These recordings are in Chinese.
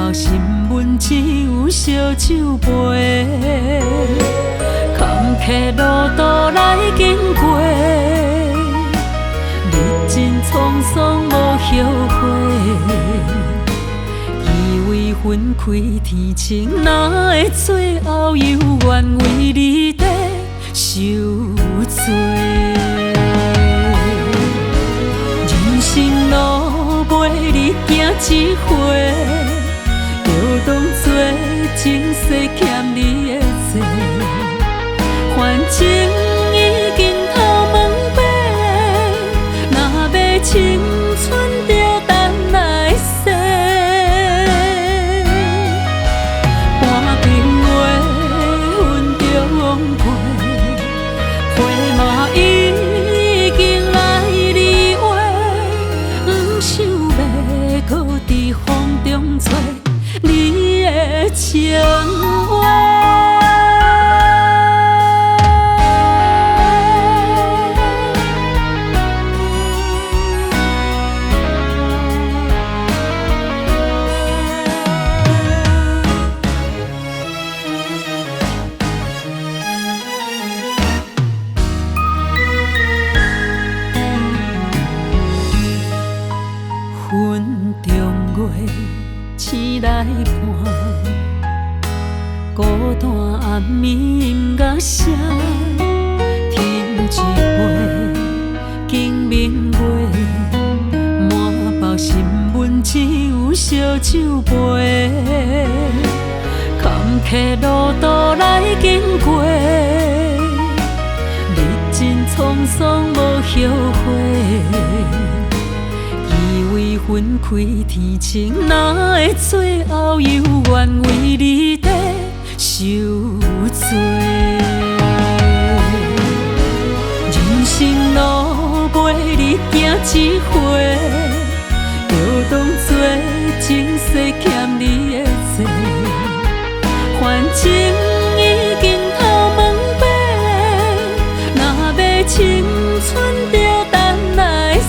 包新闻只有烧酒杯，坎坷路途来经过，历尽沧桑无后悔。以为分开天晴，哪会最后又愿为你在受罪？人生路袂你行一回，就当作前世欠你的债。反正已经头毛白，若要青春就等来世。半瓶话分着枉费，花嘛已经来你话，不想要搁伫风中找你的情话。云中月，醒来伴，孤单暗暝甲声，添一杯敬明月，满包新闻只有烧酒杯，坎坷路途来经过，历尽沧桑无后悔。以为分开天晴，哪会最后又愿为你在受罪？人生路袂你行一回，就当作前世欠你的债。反正已经头毛白，若要青春就等来世。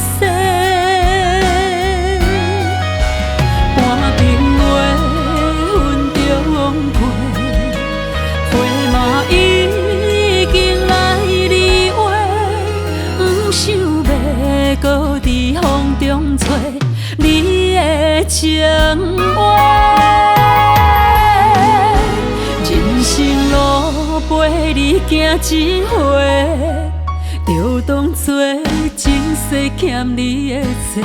搁伫风中找你的情话，人生路陪你行一回，就当作前世欠你的债。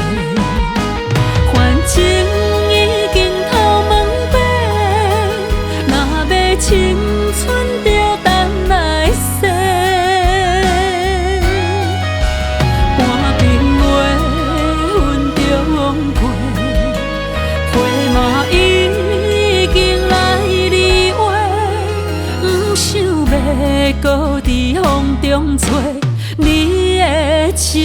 反正已经头毛白，若要青春就等来世。搁伫风中找你的情。